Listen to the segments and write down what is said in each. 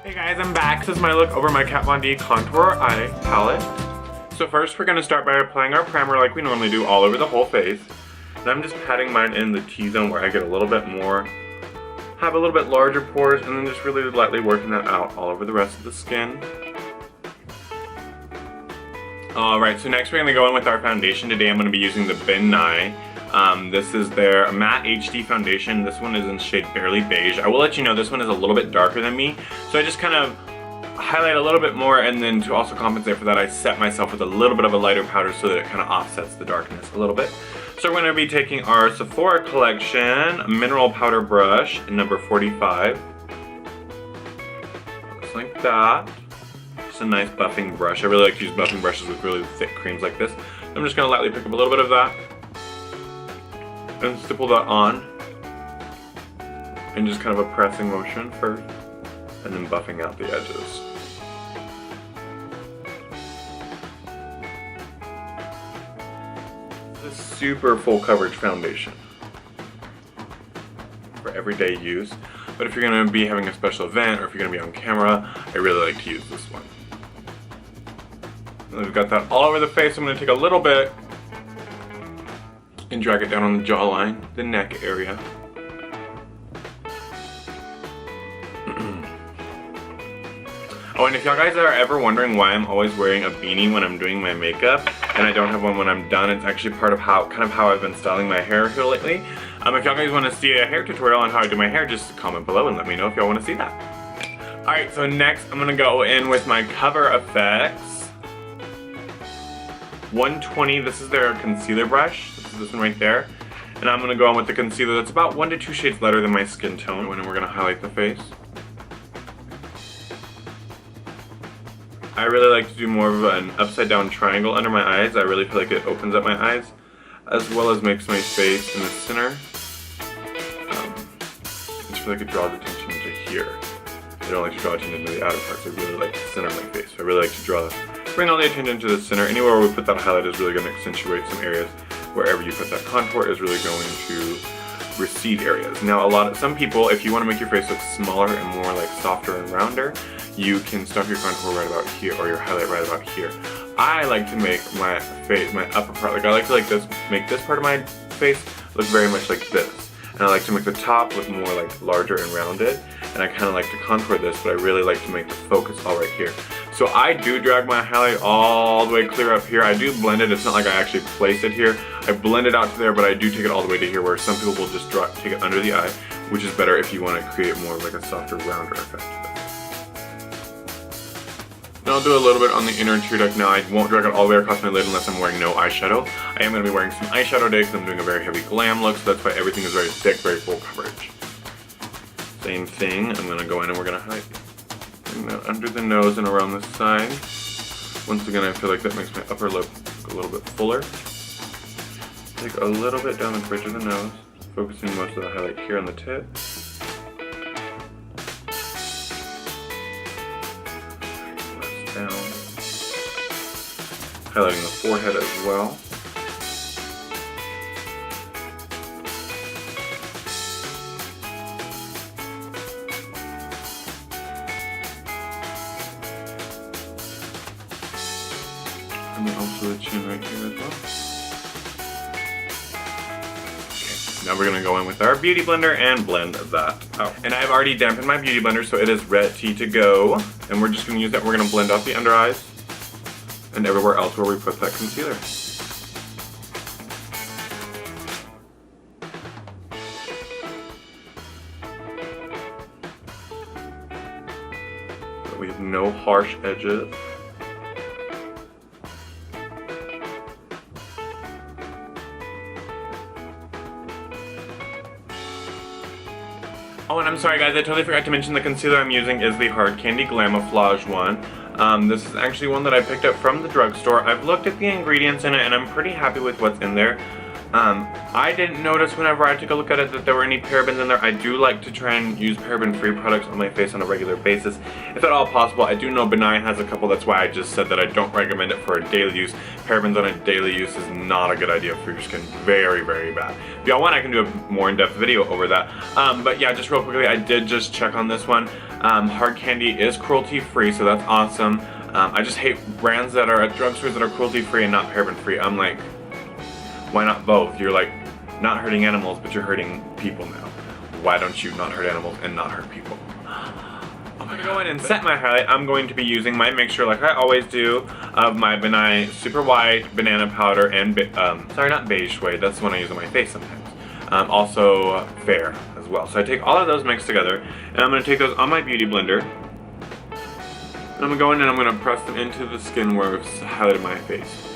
Hey guys, I'm back. This is my look over my Kat Von D Contour Eye Palette. So first we're going to start by applying our primer like we normally do all over the whole face. And I'm just patting mine in the T-zone where I get a little bit more, have a little bit larger pores, and then just really lightly working that out all over the rest of the skin. Alright, so next we're going to go in with our foundation. Today I'm going to be using the Nye. This is their Matte HD Foundation. This one is in shade Barely Beige. I will let you know this one is a little bit darker than me, so I just kind of highlight a little bit more, and then to also compensate for that I set myself with a little bit of a lighter powder so that it kind of offsets the darkness a little bit. So we're going to be taking our Sephora collection mineral powder brush in number 45. Looks like that. Just a nice buffing brush. I really like to use buffing brushes with really thick creams like this. I'm just going to lightly pick up a little bit of that and stipple that on, and just kind of a pressing motion first, and then buffing out the edges. This is a super full coverage foundation for everyday use, but if you're going to be having a special event or if you're going to be on camera, I really like to use this one. And we've got that all over the face. I'm going to take a little bit and drag it down on the jawline, the neck area. Oh, and if y'all guys are ever wondering why I'm always wearing a beanie when I'm doing my makeup and I don't have one when I'm done, it's actually part of how I've been styling my hair here lately. If y'all guys want to see a hair tutorial on how I do my hair, just comment below and let me know if y'all want to see that. Alright, so next I'm going to go in with my Cover FX 120. This is their concealer brush. This one right there, and I'm going to go on with the concealer that's about 1 to 2 shades lighter than my skin tone, and we're going to highlight the face. I really like to do more of an upside down triangle under my eyes. I really feel like it opens up my eyes as well as makes my face in the center. I just feel like it draws attention to here. I don't like to draw attention to the outer parts. I really like to center my face. I really like to bring all the attention to the center. Anywhere where we put that highlight is really going to accentuate some areas. Wherever you put that contour is really going to recede areas. Now some people, if you want to make your face look smaller and more like softer and rounder, you can stuff your contour right about here or your highlight right about here. I like to make my face, my upper part, like I like to make this part of my face look very much like this. And I like to make the top look more like larger and rounded. And I kind of like to contour this, but I really like to make the focus all right here. So I do drag my highlight all the way clear up here. I do blend it. It's not like I actually place it here. I blend it out to there, but I do take it all the way to here, where some people will just take it under the eye, which is better if you want to create more of like a softer, rounder effect. Now I'll do a little bit on the inner tear duct. Now I won't drag it all the way across my lid unless I'm wearing no eyeshadow. I am going to be wearing some eyeshadow today because I'm doing a very heavy glam look, so that's why everything is very thick, very full coverage. Same thing, I'm going to go in and we're going to highlight that under the nose and around the side. Once again, I feel like that makes my upper lip look a little bit fuller. Take a little bit down the bridge of the nose, focusing most of the highlight here on the tip. Less down. Highlighting the forehead as well. And then also the chin right here as well. Okay, now we're going to go in with our Beauty Blender and blend that out. And I've already dampened my Beauty Blender, so it is ready to go. And we're just going to use that. We're going to blend out the under eyes and everywhere else where we put that concealer. So we have no harsh edges. Oh, and I'm sorry guys, I totally forgot to mention the concealer I'm using is the Hard Candy Glamoflauge one. This is actually one that I picked up from the drugstore. I've looked at the ingredients in it and I'm pretty happy with what's in there. I didn't notice whenever I took a look at it that there were any parabens in there. I do like to try and use paraben-free products on my face on a regular basis, if at all possible. I do know Benign has a couple, that's why I just said that I don't recommend it for a daily use. Parabens on a daily use is not a good idea for your skin. Very, very bad. If y'all want, I can do a more in-depth video over that. But yeah, just real quickly, I did just check on this one. Hard candy is cruelty-free, so that's awesome. I just hate brands that are at drugstores that are cruelty-free and not paraben-free. I'm like, why not both? You're like not hurting animals, but you're hurting people now. Why don't you not hurt animals and not hurt people? I'm gonna go in and set my highlight. I'm going to be using my mixture, like I always do, of my Benign Super White Banana Powder and, sorry, not Beige Suede, that's the one I use on my face sometimes. Also Fair as well. So I take all of those mixed together, and I'm gonna take those on my Beauty Blender. And I'm gonna go in and I'm gonna press them into the skin where it's highlighted my face.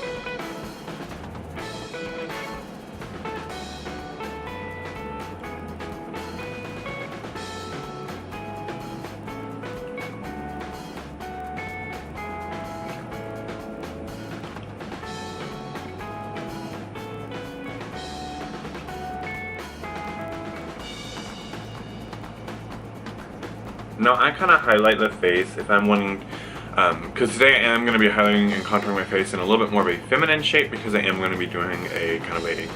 Now I kind of highlight the face if I'm wanting, because today I am going to be highlighting and contouring my face in a little bit more of a feminine shape, because I am going to be doing a kind of a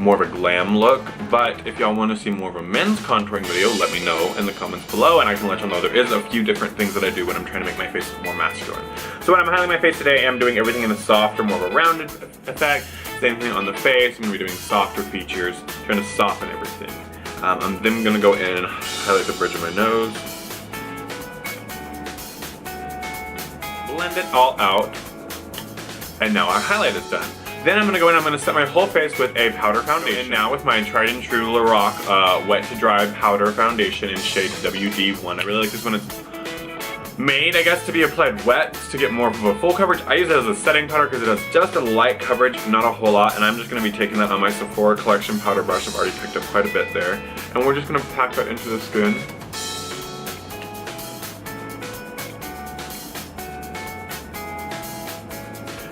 more of a glam look. But if y'all want to see more of a men's contouring video, let me know in the comments below, and I can let y'all know there is a few different things that I do when I'm trying to make my face look more masculine. So when I'm highlighting my face today, I'm doing everything in a softer, more of a rounded effect. Same thing on the face. I'm going to be doing softer features, trying to soften everything. I'm then going to go in and highlight the bridge of my nose. Blend it all out, and now our highlight is done. Then I'm going to go in and I'm going to set my whole face with a powder foundation. And now with my tried and true Lorac Wed Dry Powder Foundation in shade WD1. I really like this one. It's made, I guess, to be applied wet to get more of a full coverage. I use it as a setting powder because it has just a light coverage, not a whole lot. And I'm just going to be taking that on my Sephora collection powder brush. I've already picked up quite a bit there. And we're just going to pack that into the skin.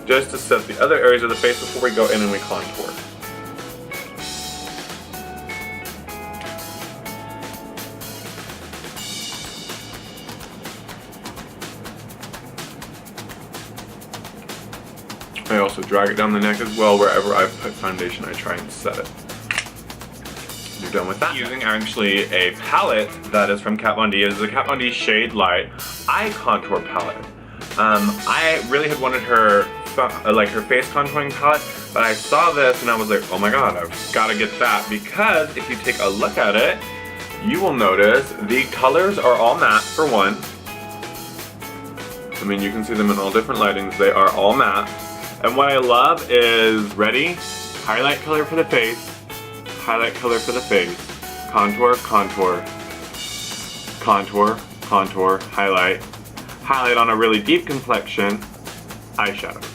Just to set the other areas of the face before we go in and we contour. I also drag it down the neck as well. Wherever I've put foundation, I try and set it. You're done with that. Using actually a palette that is from Kat Von D. It is a Kat Von D Shade Light Eye Contour Palette. I really had wanted her her face contouring palette, but I saw this and I was like, oh my god, I've got to get that, because if you take a look at it, you will notice the colors are all matte for one. I mean, you can see them in all different lightings. They are all matte. And what I love is, ready? Highlight color for the face, highlight color for the face, contour, contour, contour, contour, highlight, highlight on a really deep complexion, eyeshadows.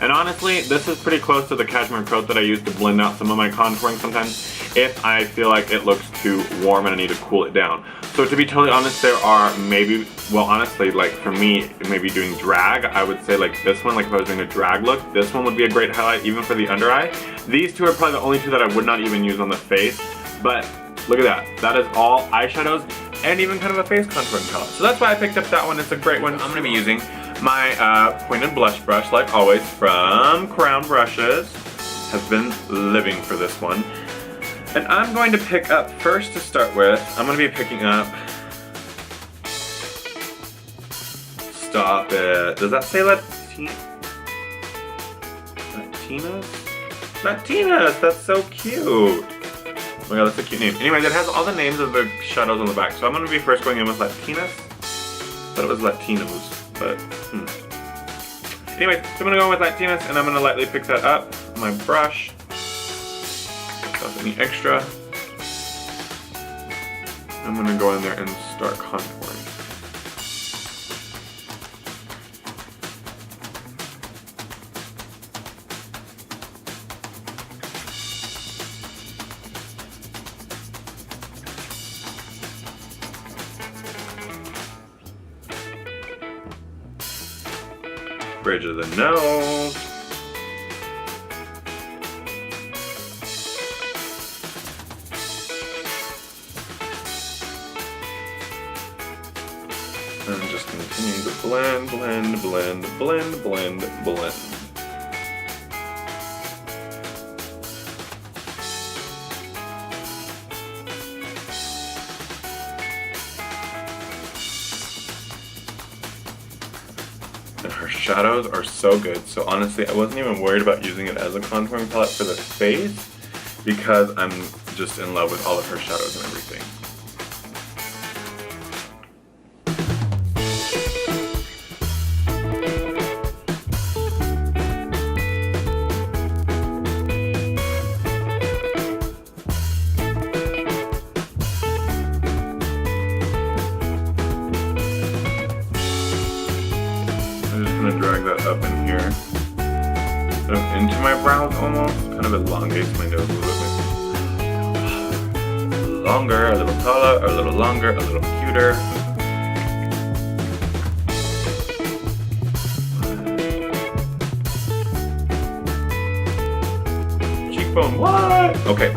And honestly, this is pretty close to the cashmere coat that I use to blend out some of my contouring sometimes if I feel like it looks too warm and I need to cool it down. So to be totally honest, there are maybe, well honestly, like for me, maybe doing drag, I would say like this one, like if I was doing a drag look, this one would be a great highlight even for the under eye. These two are probably the only two that I would not even use on the face, but look at that. That is all eyeshadows and even kind of a face contouring palette. So that's why I picked up that one. It's a great one. I'm going to be using my pointed blush brush, like always, from Crown Brushes. Has been living for this one. And I'm going to pick up, first to start with, I'm going to be picking up, stop it, does that say Latinas? Latinas, that's so cute. Oh my god, that's a cute name. Anyways, it has all the names of the shadows on the back. So I'm going to be first going in with Latinas. I thought it was Latinos, but Anyway, so I'm going to go in with Latinas and I'm going to lightly pick that up with my brush. Without any extra. I'm going to go in there and start contouring. Bridge of the nose. And just continue to blend, blend, blend, blend, blend, blend. And her shadows are so good. So honestly, I wasn't even worried about using it as a contouring palette for the face because I'm just in love with all of her shadows and everything. Drag that up in here, kind of into my brows almost, kind of elongates my nose a little bit. Longer, a little taller, a little longer, a little cuter. Cheekbone, what? Okay.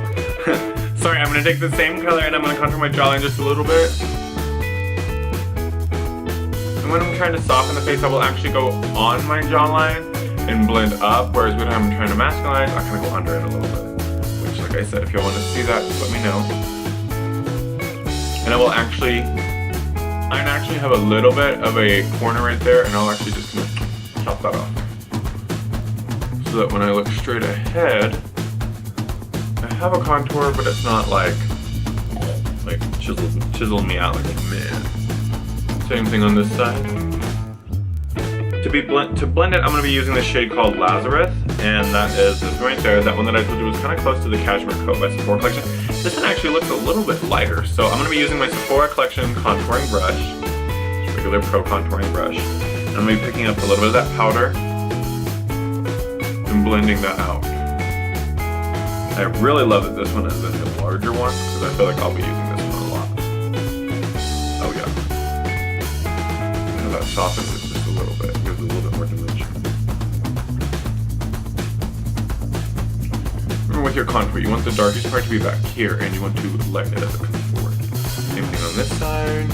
Sorry, I'm gonna take the same color and I'm gonna contour my jawline just a little bit. When I'm trying to soften the face, I will actually go on my jawline and blend up, whereas when I'm trying to masculinize, I kind of go under it a little bit. Which, like I said, if you want to see that, just let me know. And I actually have a little bit of a corner right there, and I'll actually just chop that off. So that when I look straight ahead, I have a contour, but it's not like chiseled me out like a man. Same thing on this side. To blend it, I'm going to be using this shade called Lazarus, and that is this right there. That one that I told you was kind of close to the Cashmere Coat by Sephora collection. This one actually looks a little bit lighter, so I'm going to be using my Sephora collection contouring brush, regular pro contouring brush. And I'm going to be picking up a little bit of that powder and blending that out. I really love that this one is a larger one because I feel like I'll be using this one a lot. Oh yeah. That softens it just a little bit, gives it a little bit more dimension. Remember with your contour, you want the darkest part to be back here and you want to lighten it as it comes forward. Same thing on this side.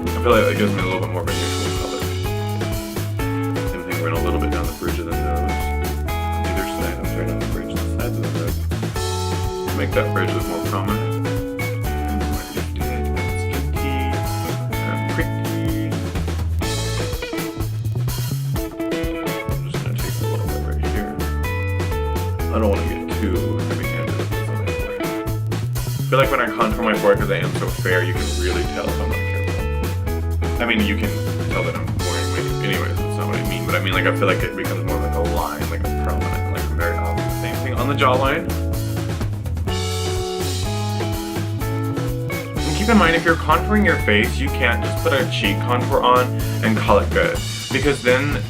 I feel like that gives me a little bit more of a neutral color. Same thing, run a little bit down the bridge of the nose. On either side, I'm sorry, not the bridge, the sides of the nose. To make that bridge look more prominent. And my lifted, skinky, and pricky. I'm just going to take a little bit right here. I don't want to get too heavy-handed with this on my forehead. I feel like when I contour my forehead, because I am so fair, you can really tell if I'm not careful. I mean, you can tell that I'm wearing makeup anyways, that's not what I mean, but I mean, like, I feel like it becomes more like a line, like a prominent, like a very obvious. Same thing on the jawline. And keep in mind, if you're contouring your face, you can't just put a cheek contour on and call it good, because then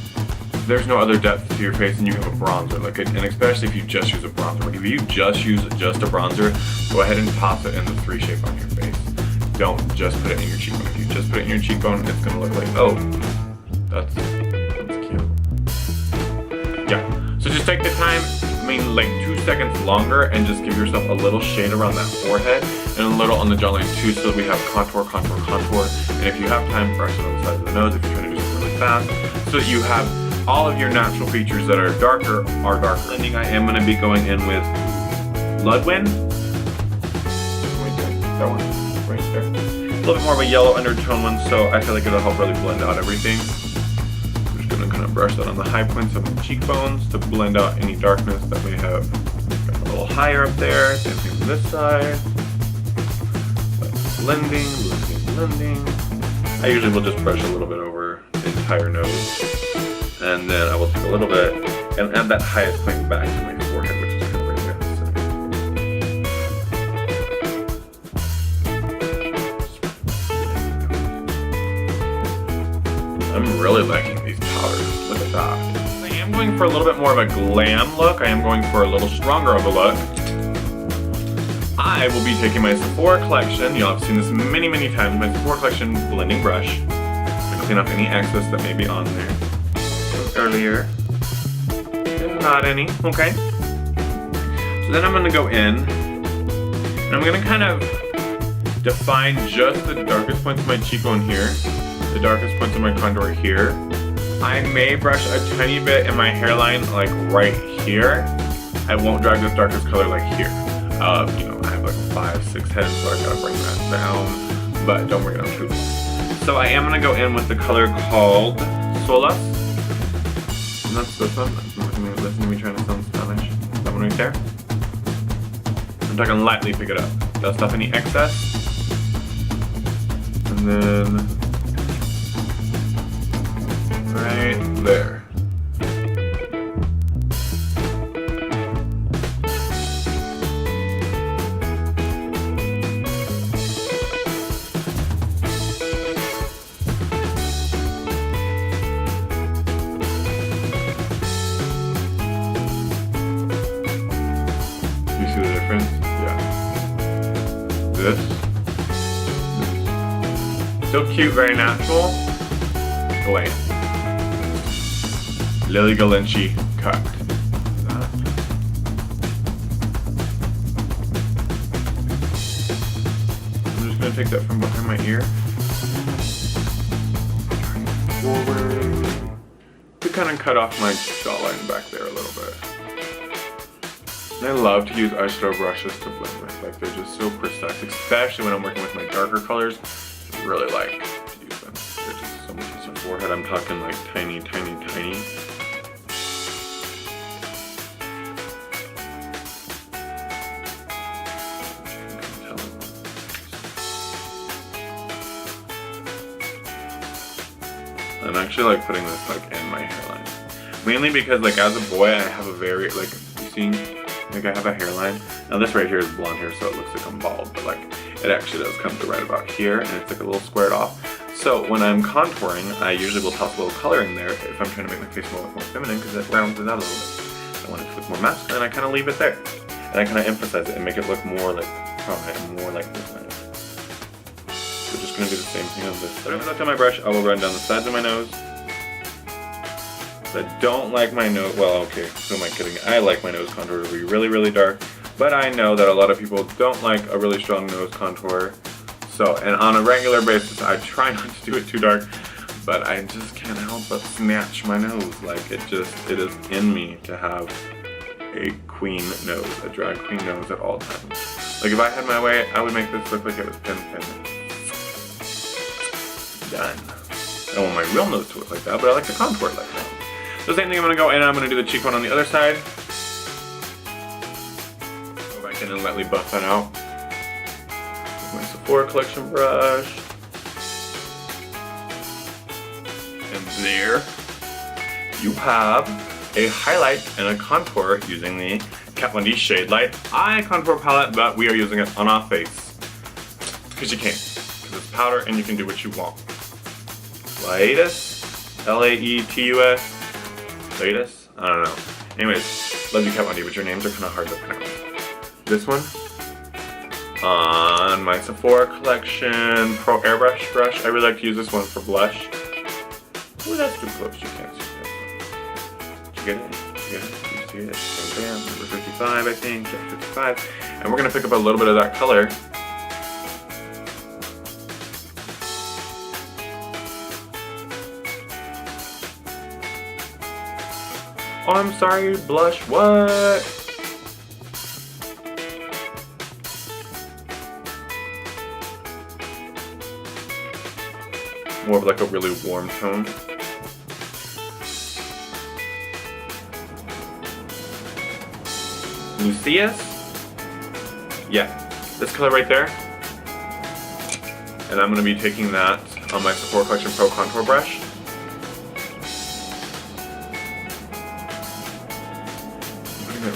there's no other depth to your face and you have a bronzer, like, and especially if you just use a bronzer. Like, if you just use just a bronzer, go ahead and toss it in the 3 shape on your face. Don't just put it in your cheekbone. If you just put it in your cheekbone, it's gonna look like, oh, that's cute. Yeah, so just take the time, I mean like 2 seconds longer, and just give yourself a little shade around that forehead and a little on the jawline too, so that we have contour, contour, contour. And if you have time, brush it on the sides of the nose if you're trying to do something really fast, so that you have all of your natural features that are darker. Blending, I am gonna be going in with Ludwig. That one. Right there. A little bit more of a yellow undertone one, so I feel like it'll help really blend out everything. I'm just gonna kind of brush that on the high points of my cheekbones to blend out any darkness that we have got a little higher up there. Same thing on this side. Blending, blending, blending. I usually will just brush a little bit over the entire nose, and then I will take a little bit and add that highest point back to my forehead, which is kind of right there. I'm really liking these powders. Look at that. I am going for a little bit more of a glam look. I am going for a little stronger of a look. I I will be taking my Sephora collection. You'll have seen this many, many times. My Sephora collection blending brush to clean off any excess that may be on there earlier. There's not any, okay? So then I'm gonna go in and I'm gonna kind of define just the darkest points of my cheekbone here, the darkest points of my contour here. I may brush a tiny bit in my hairline, like right here. I won't drag this darkest color like here. You know, I have like 5, 6 heads, so I gotta bring that down, but don't bring it down too low. So I am gonna go in with the color called Solas. And that's this one. Listen to me trying to sound Spanish. That one right there. I'm talking lightly pick it up. Dust off any excess. And then right there. You see the difference? Yeah. This. Still cute, very natural. Away. Lily Galinci cut. I'm just gonna take that from behind my ear. Forward. To kind of cut off my jawline back there a little bit. And I love to use eyeshadow brushes to blend with. Like they're just so precise, especially when I'm working with my darker colors. I really like to use them. They're just so much on the forehead. I'm talking like tiny, tiny, tiny. I'm actually like putting this like in my hairline. Mainly because like as a boy I have a very like, you see, like I have a hairline. Now this right here is blonde hair so it looks like I'm bald, but like it actually does come to right about here and it's like a little squared off. So when I'm contouring, I usually will toss a little color in there if I'm trying to make my face look more feminine because it rounds it out a little bit. I want it to look more masculine, I kind of leave it there. And I kind of emphasize it and make it look more like prominent, more like this. We're just going to do the same thing on this side. As I touch my brush, I will run down the sides of my nose. I don't like my nose, well okay, who am I kidding? I like my nose contour to be really, really dark. But I know that a lot of people don't like a really strong nose contour. So, and on a regular basis, I try not to do it too dark, but I just can't help but snatch my nose. Like it is in me to have a queen nose, a drag queen nose at all times. Like if I had my way, I would make this look like it was pin. Done. I want my real nose to look like that, but I like to contour it like that. So same thing, I'm gonna go in and I'm gonna do the cheekbone on the other side. Go back in and lightly buff that out. With my Sephora collection brush. And there you have a highlight and a contour using the Kat Von D Shade Light Eye Contour Palette, but we are using it on our face. Because you can. Because it's powder and you can do what you want. Laetus? L-A-E-T-U-S? Laetus? I don't know. Anyways, love you Kat Von D, but your names are kind of hard to pronounce. This one, on my Sephora collection Pro Airbrush brush. I really like to use this one for blush. Ooh, that's too close, you can't see it. Did you get it? Did you get it? Did you see it? Bam, number 55 I think, yeah, 55. And we're gonna pick up a little bit of that color. Oh, I'm sorry, blush, what? More of like a really warm tone. Lucius? Yeah, this color right there. And I'm gonna be taking that on my Sephora Collection Pro Contour brush.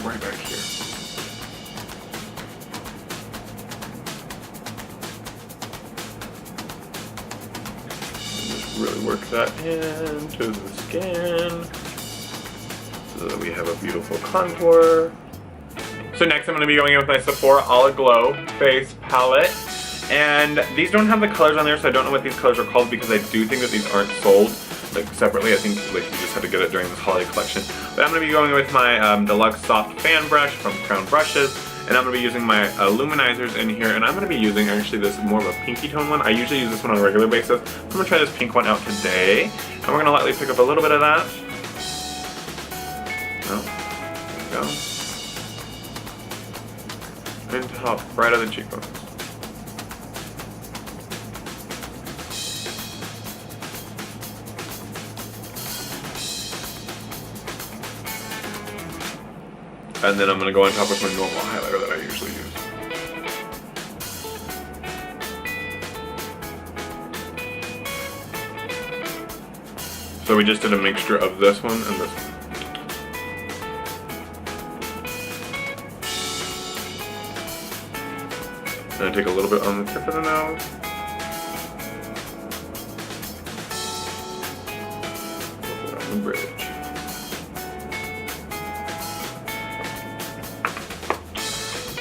Right back here. And just really work that into the skin so that we have a beautiful contour. So next I'm going to be going in with my Sephora All Glow Face Palette. And these don't have the colors on there, so I don't know what these colors are called because I do think that these aren't sold like separately. I think like you just had to get it during this holiday collection. But I'm going to be going with my Deluxe Soft Fan Brush from Crown Brushes. And I'm going to be using my luminizers in here. And I'm going to be using actually this more of a pinky tone one. I usually use this one on a regular basis. I'm going to try this pink one out today. And we're going to lightly pick up a little bit of that. Oh, there we go. And top right of the cheekbones. And then I'm going to go on top with my normal highlighter that I usually use. So we just did a mixture of this one and this one. And I take a little bit on the tip of the nose. A little bit on the bridge.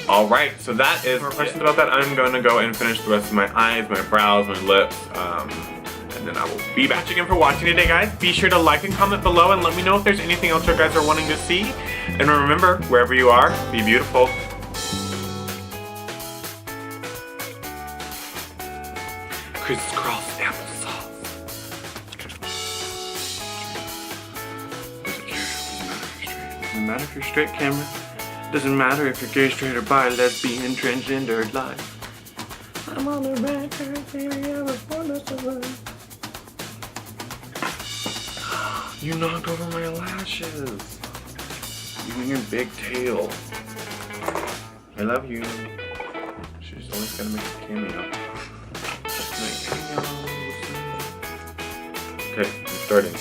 Alright, so that is more questions about that. I'm going to go and finish the rest of my eyes, my brows, my lips, and then I will be back again for watching today, guys. Be sure to like and comment below and let me know if there's anything else you guys are wanting to see. And remember, wherever you are, be beautiful. Crisscross applesauce. Doesn't matter if you're straight, camera. Doesn't matter if you're gay, straight, or bi, lesbian, transgender life. I'm on the red carpet, baby, I was born to survive. You knocked over my lashes. You and your big tail. I love you. She's always gonna make a cameo. Just make cameos. Okay, I'm starting.